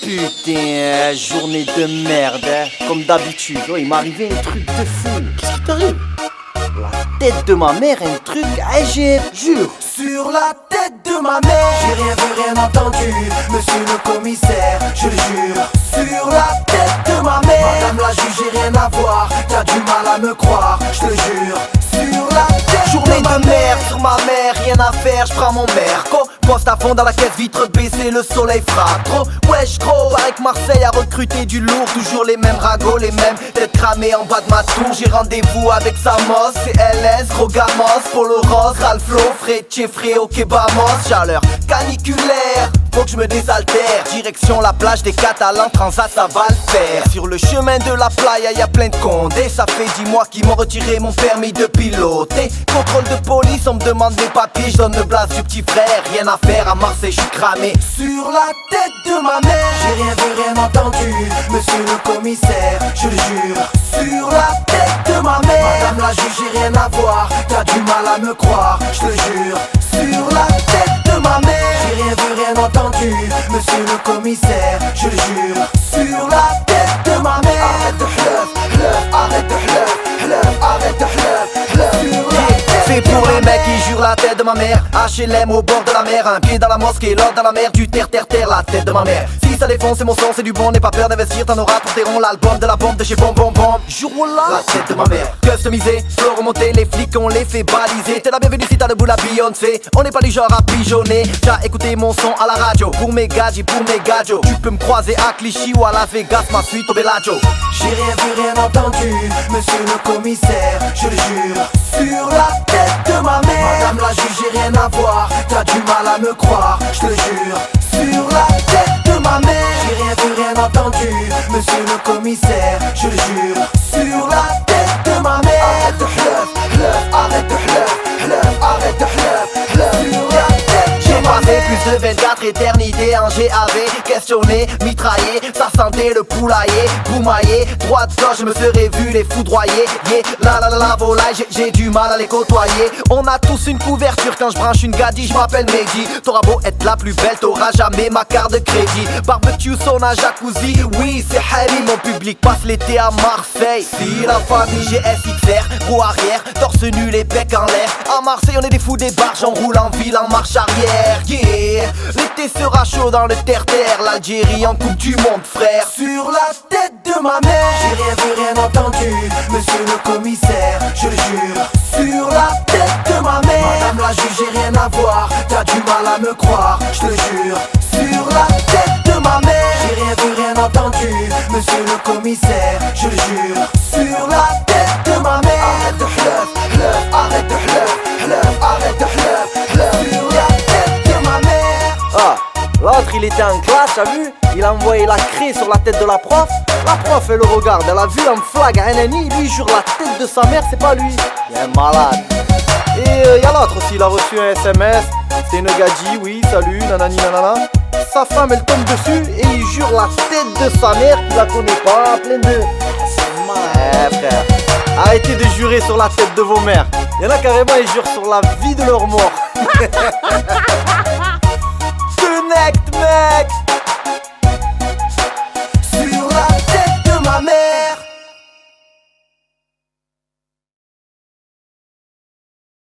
Putain, journée de merde, hein. Comme d'habitude. Oh, il m'est arrivé un truc de fou. Qu'est-ce qui t'arrive? La tête de ma mère, un truc jure. Sur la tête de ma mère, j'ai rien vu, rien entendu, monsieur le commissaire, je le jure. Sur la tête de ma mère, madame la juge, j'ai rien à voir, t'as du mal à me croire, je te jure. Sur la tête Journée de ma de mère, merde, sur ma mère, rien à faire, j'prends mon merco. Poste à fond dans la caisse, vitre baissée, le soleil frappe trop. Wesh gros, pareil que Marseille a recruté du lourd. Toujours les mêmes ragots, les mêmes têtes cramées en bas de ma tour. J'ai rendez-vous avec Samos, CLS, gros gamos, Polo Rose, Ralflo, Frétier, Fréo, Kebamos. Chaleur caniculaire, faut que je me désaltère. Direction la plage des Catalans, Transat ça va le faire. Sur le chemin de la playa y'a plein de condés. Ça fait 10 mois qu'ils m'ont retiré mon permis de piloter. Contrôle de police, on me demande mes papiers, je donne le blase du petit frère. Rien à faire à Marseille, je suis cramé. sur la tête de ma mère, j'ai rien vu, rien entendu, monsieur le commissaire, je le jure. Sur la tête de ma mère, madame la juge, j'ai rien à voir, t'as du mal à me croire, je te jure. Sur la tête de ma mère, j'ai rien vu, rien entendu, monsieur le commissaire, je le jure. Sur la tête de ma mère, arrête de hleuf, arrête de hleuf, arrête de hleuf. Sur la tête C'est pour les mecs qui jurent la tête de ma mère. HLM au bord de la mer, un pied dans la mosquée, l'autre dans la mer, du terre, la tête de ma mère. Si ça défonce, c'est mon son, c'est du bon, n'aie pas peur d'investir, t'en auras pour tes ronds. L'album de la bombe de chez Bon Bon Bon. Jour-là, la tête de ma mère. Customisé, flow remonté, les flics on les fait baliser. T'es la bienvenue si t'as le bout la Beyoncé. On n'est pas du genre à pigeonner. T'as écouté mon son à la radio. Pour mes gadgets, pour mes gadgets. Tu peux me croiser à Clichy ou à Las Vegas, ma suite au Bellagio. j'ai rien vu, rien entendu, monsieur le commissaire, je le jure. Sur la tête de ma mère, madame la juge, j'ai rien à voir, t'as du mal à me croire, je te jure. Sur la tête de ma mère, j'ai rien vu, rien entendu, monsieur le commissaire, je le jure. Sur la tête de ma mère, arrête de hleuf, arrête de hleuf, arrête de hleuf. Sur la tête de J'ai ma passé mère, plus de 24 éternités en GAV. Questionné, mitraillé, ça sentait le poulailler. Boumaillé, droite gauche, je me serais vu les foudroyer. Yeah, la volaille, j'ai du mal à les côtoyer. On a tous une couverture quand je branche une gadie, je m'appelle Mehdi. T'auras beau être la plus belle, t'auras jamais ma carte de crédit. Barbecue, sauna, jacuzzi, oui c'est Harry. Mon public passe l'été à Marseille. Si la famille GSXR, roue arrière, torse nu, les becs en l'air. À Marseille on est des fous des barges, on roule en ville en marche arrière. Yeah, l'été sera chaud dans le terre-terre. L'Algérie en coupe du monde frère. sur la tête de ma mère, j'ai rien vu, rien entendu, monsieur le commissaire, je le jure. Sur la tête de ma mère, madame la juge, j'ai rien à voir, t'as du mal à me croire, je te jure. Sur la tête de ma mère, j'ai rien vu, rien entendu, monsieur le commissaire, je le jure. Sur la tête de ma mère, arrête de hleuf, arrête de hleuf, arrête de hleuf. Sur la tête de ma mère. Ah, l'autre il était en classe, t'as vu? Il a envoyé la craie sur la tête de la prof. La prof elle le regarde, elle a vu en flag à NNI. Lui jure la tête de sa mère, c'est pas lui. Il est un malade. Et y'a l'autre aussi, il a reçu un SMS. C'est une gadji, oui, salut, nanani nanana. Sa femme elle tombe dessus et il jure la tête de sa mère qu'il la connaît pas, plein de... C'est malade. Frère, arrêtez de jurer sur la tête de vos mères. Y'en a carrément, ils jurent sur la vie de leur mort. Connect, mec.